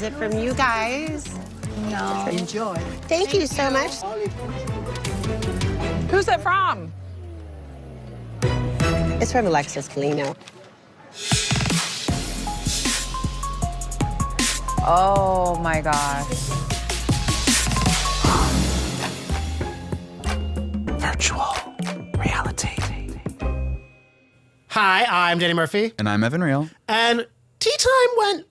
Is it from you guys? No. Enjoy. Thank you so much. Who's it from? It's from Alexis Bellino. Oh my gosh. Virtual reality. Hi, I'm Danny Murphy. And I'm Evan Real. And tea time went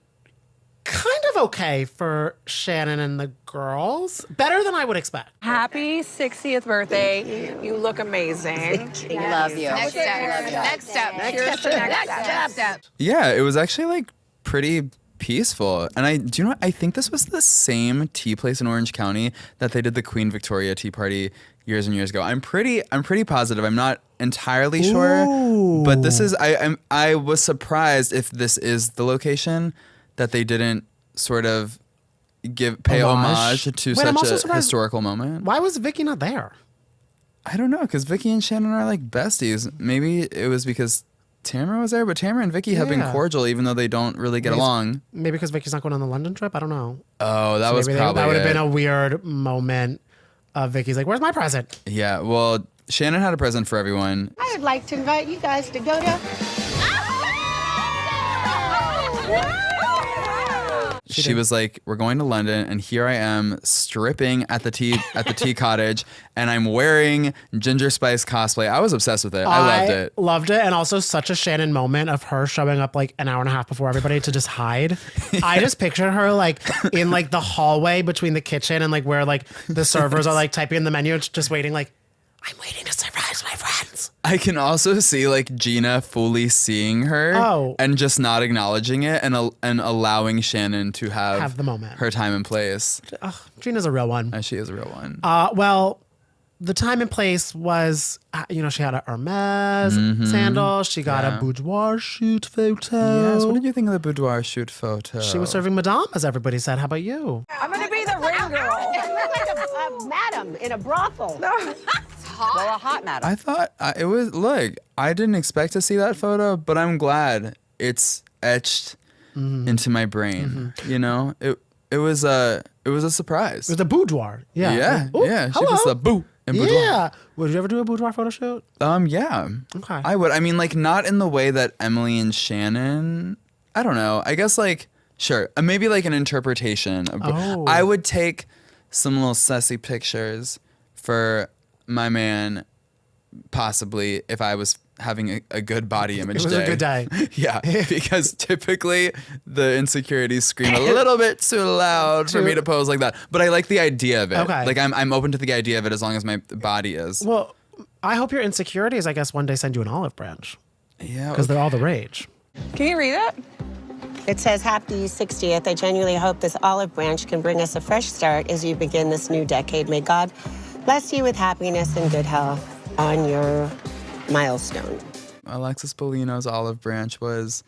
kind of okay for Shannon and the girls. Better than I would expect. Happy 60th birthday. You look amazing. We love you. Next step. Cheers to next step. Yeah, it was actually like pretty peaceful. And do you know what? I think this was the same tea place in Orange County that they did the Queen Victoria Tea Party years and years ago. I'm pretty positive. I'm not entirely sure, but this is I was surprised if this is the location that they didn't sort of pay homage to such a historical moment. Why was Vicky not there? I don't know, because Vicky and Shannon are like besties. Maybe it was because Tamara was there, but Tamara and Vicky have been cordial even though they don't really get along. Maybe because Vicky's not going on the London trip? I don't know. Oh, that was probably that would have been a weird moment of Vicky's like, where's my present? Yeah, well, Shannon had a present for everyone. I would like to invite you guys to go to... She was like, we're going to London, and here I am stripping at the tea cottage, and I'm wearing Ginger Spice cosplay. I was obsessed with it. I loved it. Loved it. And also such a Shannon moment of her showing up like an hour and a half before everybody to just hide. Yeah. I just pictured her like in like the hallway between the kitchen and like where like the servers are like typing in the menu, just waiting like, I'm waiting to surprise my friends. I can also see like Gina fully seeing her and just not acknowledging it and allowing Shannon to have the moment, her time and place. Gina's a real one. She is a real one. Well, the time and place was, she had a Hermes sandal. She got a boudoir shoot photo. Yes. What did you think of the boudoir shoot photo? She was serving Madame, as everybody said. How about you? I'm going to be the ring girl. It looked like a madam in a brothel. Well, a hot madam. I thought it was, look, I didn't expect to see that photo, but I'm glad it's etched into my brain. You know, it was a surprise. It was a boudoir. Yeah. Yeah. Ooh, yeah. She hello. was a boo. Yeah. Would you ever do a boudoir photo shoot? Yeah. Okay. I would. I mean, like, not in the way that Emily and Shannon, I don't know. I guess, like, sure. Maybe, like, an interpretation. I would take some little sussy pictures for my man, possibly, if I was having a good body image day. It was a good day. Yeah, because typically the insecurities scream a little bit too loud for me to pose like that. But I like the idea of it. Okay. Like, I'm open to the idea of it as long as my body is. Well, I hope your insecurities, I guess, one day send you an olive branch. Yeah. Because they're all the rage. Can you read it? It says, happy 60th. I genuinely hope this olive branch can bring us a fresh start as you begin this new decade. May God bless you with happiness and good health on your milestone. Alexis Bellino's olive branch was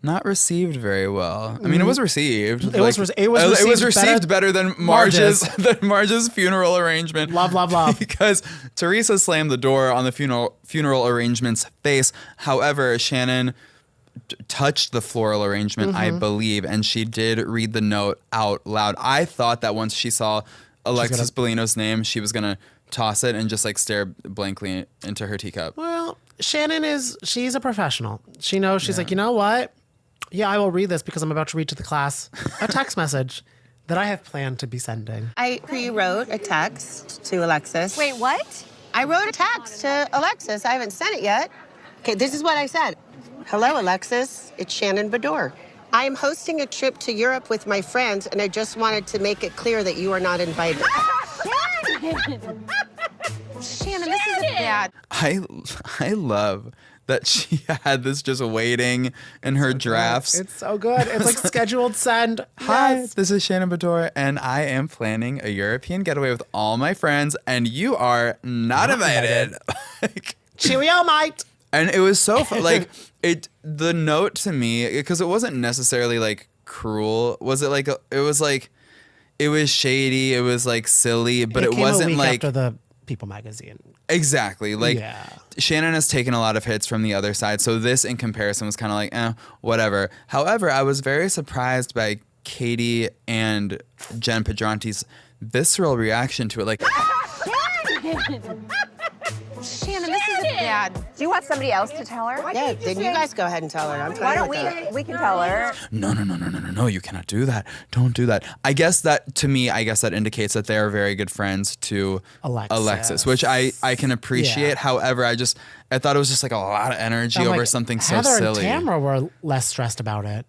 not received very well. I mean, it was received. It was received better than Marge's funeral arrangement. Love. Because Teresa slammed the door on the funeral arrangement's face. However, Shannon touched the floral arrangement, I believe, and she did read the note out loud. I thought that once she saw Alexis Bellino's name, she was gonna toss it and just like stare blankly into her teacup. Well, she's a professional. She knows, she's like, you know what? Yeah, I will read this because I'm about to read to the class a text message that I have planned to be sending. I pre-wrote a text to Alexis. Wait, what? I wrote a text to Alexis. I haven't sent it yet. Okay, this is what I said. Hello, Alexis. It's Shannon Beador. I am hosting a trip to Europe with my friends, and I just wanted to make it clear that you are not invited. Shannon, this is bad. I love that she had this just waiting in her drafts. It's so good. It's like scheduled send. Hi, this is Shannon Beador, and I am planning a European getaway with all my friends, and you are not invited. Cheerio, mate. And it was so fun. Like, the note to me, because it wasn't necessarily like cruel. Was it like, it was shady. It was like silly, but it wasn't a week like after the People magazine. Exactly. Like, Shannon has taken a lot of hits from the other side. So this in comparison was kind of like, whatever. However, I was very surprised by Katie and Jen Pedrante's visceral reaction to it. Like, Shannon, this is bad. Do you want somebody else to tell her? Yeah, then you guys go ahead and tell her. I'm fine Why don't with that. we can tell her. no, you cannot do that. Don't do that. I guess that, to me, that indicates that they are very good friends to Alexis, which I can appreciate. Yeah. However, I thought it was just like a lot of energy I'm over like, something so Heather silly. and Tamara were less stressed about it.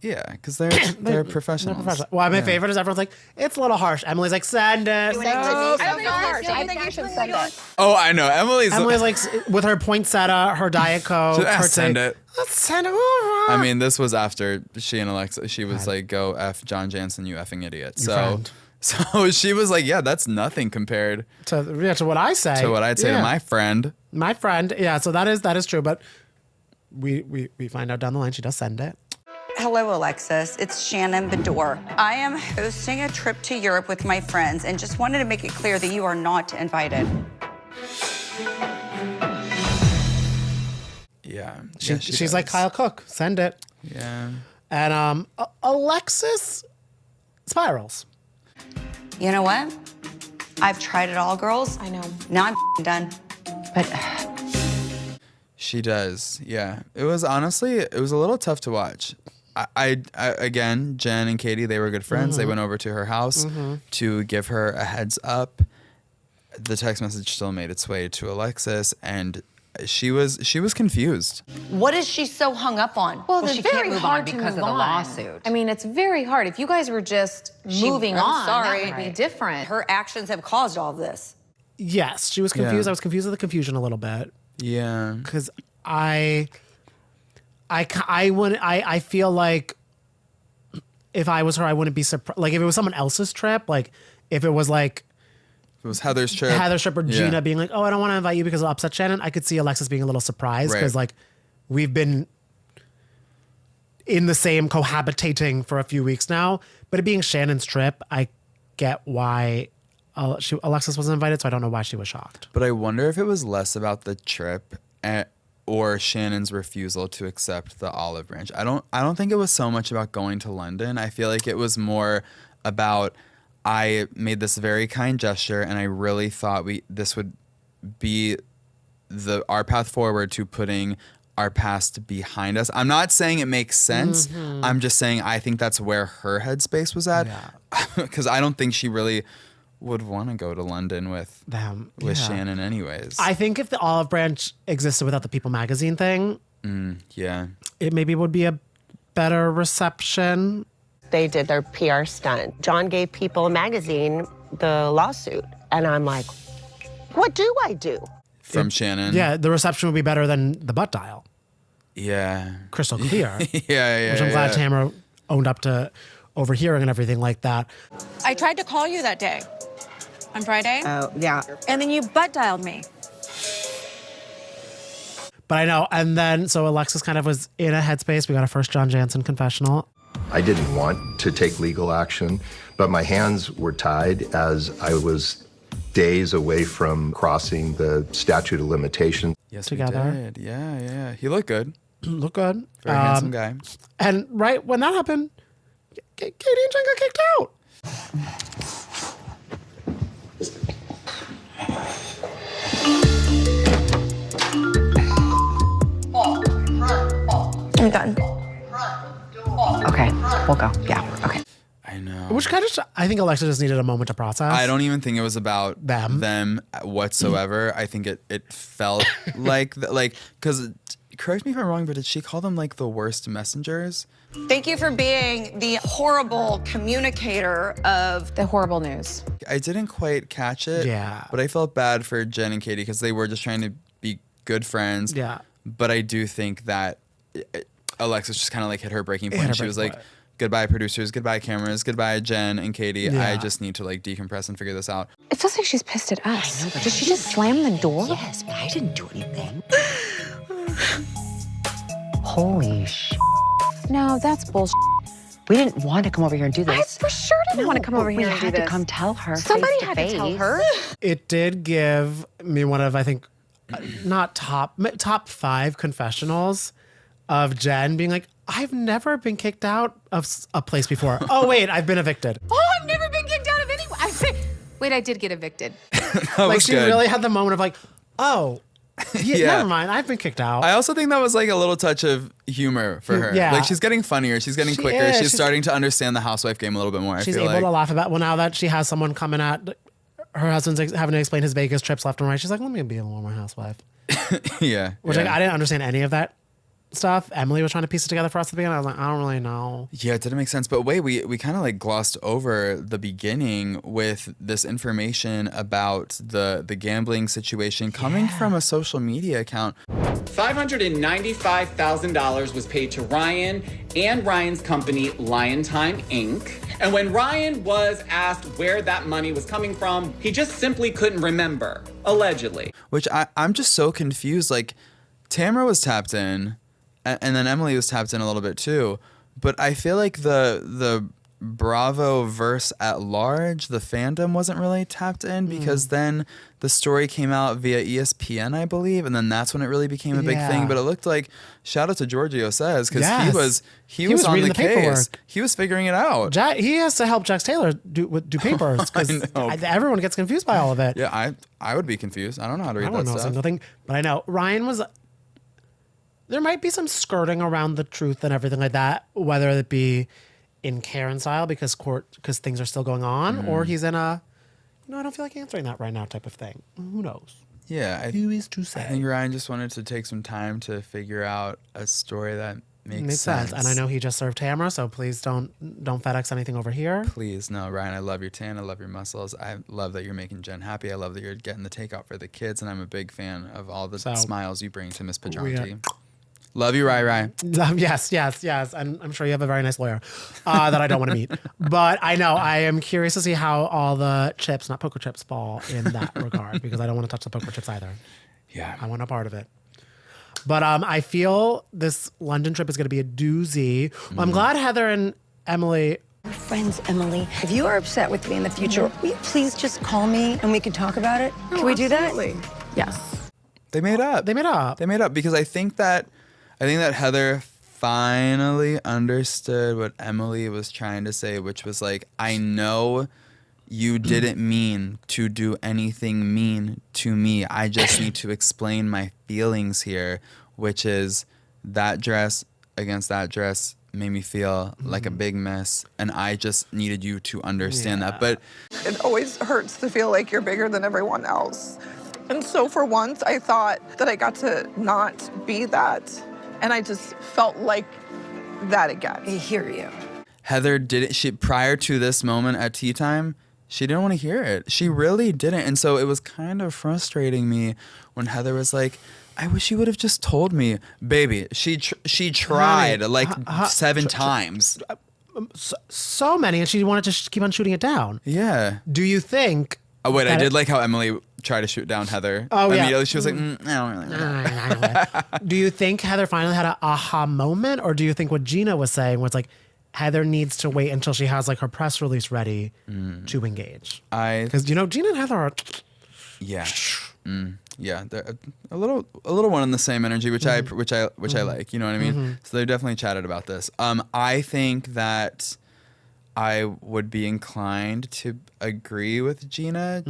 Yeah, because they're professionals. Well, my favorite is everyone's like, it's a little harsh. Emily's like, send it. I don't think it's harsh. I think you should send it. Oh, I know. Emily's like, with her poinsettia, her Diet Coke. her send it. Let's send it over. I mean, this was after she and Alexa. She was like, "Go F John Jansen, you effing idiot." So she was like, "Yeah, that's nothing compared to what I say. to what I'd say to my friend." My friend, yeah. So that is true. But we find out down the line she does send it. Hello, Alexis. It's Shannon Beador. I am hosting a trip to Europe with my friends and just wanted to make it clear that you are not invited. Yeah, she's like Kyle Cook. Send it. Yeah. And Alexis spirals. You know what? I've tried it all, girls. I know. Now I'm done. But She does. Yeah. It was a little tough to watch. I again, Jen and Katie, they were good friends. They went over to her house to give her a heads up. The text message still made its way to Alexis, and she was confused. What is she so hung up on? well, she it's can't very move hard on to because move of the on. lawsuit. I mean, it's very hard. If you guys were just moving I'm on, sorry. that would be different. Her actions have caused all of this. Yes, she was confused. Yeah. I was confused with the confusion a little bit Yeah. because I feel like if I was her, I wouldn't be surprised. Like if it was someone else's trip, like if it was like It was Heather's trip. or Gina being like, oh, I don't want to invite you because it'll upset Shannon, I could see Alexis being a little surprised because like we've been in the same cohabitating for a few weeks now. But it being Shannon's trip, I get why Alexis wasn't invited, so I don't know why she was shocked. But I wonder if it was less about the trip or Shannon's refusal to accept the olive branch. I don't think it was so much about going to London. I feel like it was more about I made this very kind gesture and I really thought this would be our path forward to putting our past behind us. I'm not saying it makes sense. I'm just saying I think that's where her headspace was at. Because I don't think she really would want to go to London with Shannon anyways. I think if the olive branch existed without the People magazine thing, it maybe would be a better reception. They did their PR stunt. John gave People magazine the lawsuit, and I'm like, what do I do? From Shannon. Yeah, the reception would be better than the butt dial. Yeah. Crystal clear. Yeah. Which I'm glad Tamara owned up to overhearing and everything like that. I tried to call you that day. On Friday? Oh, yeah. And then you butt dialed me. But I know. And then, so Alexis kind of was in a headspace. We got a first John Jansen confessional. I didn't want to take legal action, but my hands were tied as I was days away from crossing the statute of limitations. Yes, Together. we did. Yeah. He looked good. Look good. Very handsome guy. And right when that happened, Katie and Jen got kicked out. I'm done. Okay, we'll go. Yeah, okay. I know. Which kind of, I think Alexa just needed a moment to process. I don't even think it was about them whatsoever. I think it felt like, because, correct me if I'm wrong, but did she call them like the worst messengers? Thank you for being the horrible communicator of The horrible news. I didn't quite catch it. Yeah. But I felt bad for Jen and Katie because they were just trying to be good friends. Yeah. But I do think that Alexis just kind of like hit her breaking point. her She was breaking like, goodbye producers, goodbye cameras, goodbye Jen and Katie. Yeah. I just need to like decompress and figure this out. It feels like she's pissed at us. Did she just slam the door? Yes, but I didn't do anything. Holy No, that's bullshit. We didn't want to come over here and do I this. for sure didn't want to come over here and We do had this. to come tell her. Somebody face to had to tell face. her. It did give me one of, I think, not top 5 confessionals of Jen being like, I've never been kicked out of a place before. Oh, wait, I've been evicted. Oh, I've never been kicked out of anyone. Wait, I did get evicted. Like, she really had the moment of like, oh, Yeah. never mind, I've been kicked out. I also think that was like a little touch of humor for her. Yeah. Like she's getting funnier. She's getting quicker. is. She's starting to understand the housewife game a little bit more. She's I feel able like. to laugh about, well, now that she has someone coming at her husband's having to explain his Vegas trips left and right. She's like, let me be a little more housewife. Yeah. Which like, I didn't understand any of that stuff. Emily was trying to piece it together for us at the beginning. I was like, I don't really know. Yeah, it didn't make sense. But wait, we kind of like glossed over the beginning with this information about the gambling situation coming from a social media account. $595,000 was paid to Ryan and Ryan's company, Lion Time Inc. And when Ryan was asked where that money was coming from, he just simply couldn't remember, allegedly. Which I'm just so confused. Like, Tamara was tapped in, and then Emily was tapped in a little bit too. But I feel like the Bravo verse at large, the fandom wasn't really tapped in because then the story came out via ESPN, I believe, and then that's when it really became a big thing. But it looked like, shout out to Giorgio Says, because he was on the case. Paperwork. He was figuring it out. He has to help Jax Taylor do papers because everyone gets confused by all of it. Yeah, I would be confused. I don't know how to read that stuff. Nothing, but I know Ryan was. There might be some skirting around the truth and everything like that, whether it be in Karen style because things are still going on, or he's in a, I don't feel like answering that right now type of thing. Who knows? Yeah, who is to say? I think Ryan just wanted to take some time to figure out a story that makes sense. And I know he just served Tamara, so please don't FedEx anything over here. Please, no, Ryan. I love your tan. I love your muscles. I love that you're making Jen happy. I love that you're getting the takeout for the kids, and I'm a big fan of all the smiles you bring to Miss Pajanti. Love you, Rai. Yes. And I'm sure you have a very nice lawyer that I don't want to meet. But I know I am curious to see how all the chips, not poker chips, fall in that regard because I don't want to touch the poker chips either. Yeah. I want a part of it. But I feel this London trip is going to be a doozy. Well, I'm glad Heather and Emily... We're friends, Emily. If you are upset with me in the future, will you please just call me and we can talk about it? Can we do that? Yes. They made up because I think that Heather finally understood what Emily was trying to say, which was like, I know you didn't mean to do anything mean to me. I just need to explain my feelings here, which is that dress against that dress made me feel like a big mess, and I just needed you to understand that. But it always hurts to feel like you're bigger than everyone else. And so for once, I thought that I got to not be that. And I just felt like that again. I hear you. Heather didn't, prior to this moment at tea time, she didn't want to hear it. She really didn't. And so it was kind of frustrating me when Heather was like, I wish you would have just told me. Baby, she tried like 7 times. So many, and she wanted to keep on shooting it down. Yeah. Do you think... Oh, wait, I did like how Emily tried to shoot down Heather. Oh, yeah. Immediately, she was like, I don't really. Do you think Heather finally had an aha moment, or do you think what Gina was saying was like, Heather needs to wait until she has like her press release ready to engage? Because Gina and Heather are... Yeah. Yeah, they're a little one in the same energy, which I like. You know what I mean? So they definitely chatted about this. I think that I would be inclined to agree with Gina.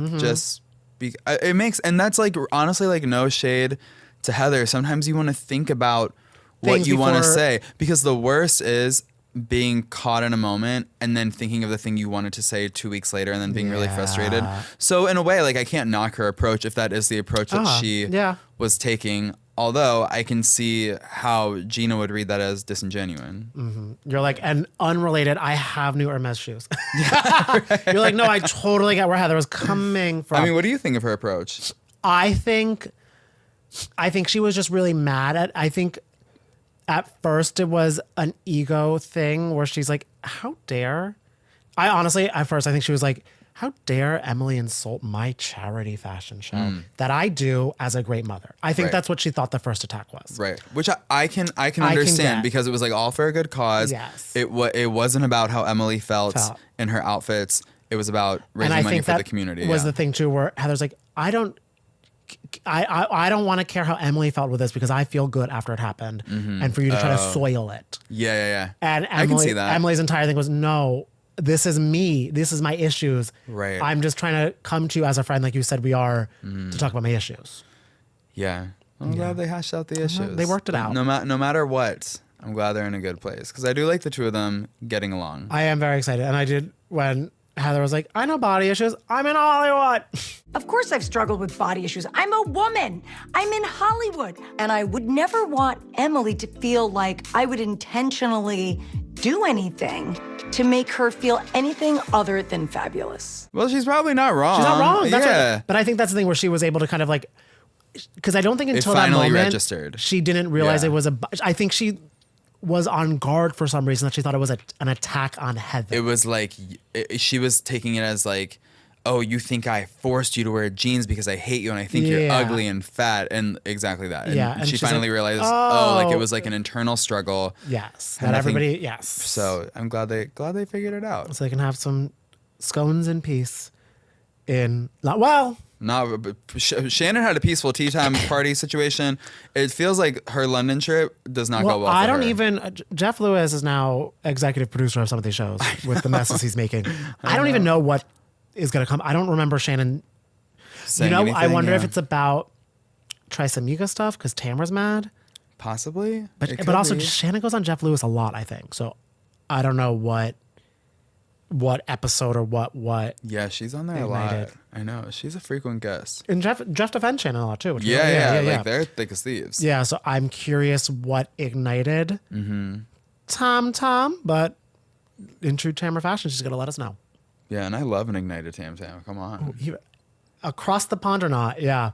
It makes, and that's like honestly like no shade to Heather. Sometimes you want to think about what you want to say, because the worst is being caught in a moment and then thinking of the thing you wanted to say 2 weeks later and then being really frustrated. So in a way, like I can't knock her approach if that is the approach that she was taking. Although I can see how Gina would read that as disingenuine. You're like, and unrelated, I have new Hermes shoes. You're like, no, I totally get where Heather was coming from. I mean, what do you think of her approach? I think she was just really mad I think at first it was an ego thing where she's like, how dare? At first I think she was like, how dare Emily insult my charity fashion show that I do as a great mother? I think that's what she thought the first attack was. Right. Which I can understand because it was like all for a good cause. Yes. It wasn't about how Emily felt in her outfits. It was about raising money for the community. Was the thing too where Heather's like, I don't want to care how Emily felt with this because I feel good after it happened, and for you to try to soil it. Yeah. And I can see that. Emily's entire thing was, no, this is me. This is my issues. Right. I'm just trying to come to you as a friend, like you said we are, to talk about my issues. Yeah. I'm glad they hashed out the issues. They worked it out. No matter what, I'm glad they're in a good place because I do like the two of them getting along. I am very excited. And I did when Heather was like, I know body issues. I'm in Hollywood. Of course I've struggled with body issues. I'm a woman. I'm in Hollywood. And I would never want Emily to feel like I would intentionally do anything to make her feel anything other than fabulous. Well, she's probably not wrong. She's not wrong. That's yeah. right. But I think that's the thing where she was able to kind of like, because I don't think until that finally moment registered. She didn't realize it was I think she was on guard for some reason that she thought it was an attack on Heather. It was like she was taking it as like, oh, you think I forced you to wear jeans because I hate you and I think you're ugly and fat, and exactly that. And she finally like, realized, like it was like an internal struggle. Yes, and that everybody. Yes. So I'm glad they figured it out. So they can have some scones in peace. No, Shannon had a peaceful tea time party situation. It feels like her London trip does not go well. I for don't her. even. Jeff Lewis is now executive producer of some of these shows with the messes he's making. I don't even know what is going to come. I don't remember Shannon. Saying I anything, wonder if it's about Trisamiga stuff because Tamara's mad. Possibly, but also Shannon goes on Jeff Lewis a lot. I think so. I don't know what episode or what. Yeah, she's on there a lot. I know. She's a frequent guest. And Jeff defends Shannon a lot too. Yeah. Like they're thick as thieves. Yeah, so I'm curious what ignited Tom, but in true Tamara fashion, she's going to let us know. Yeah, and I love an ignited Tam Tam. Come on. Across the pond or not, yeah.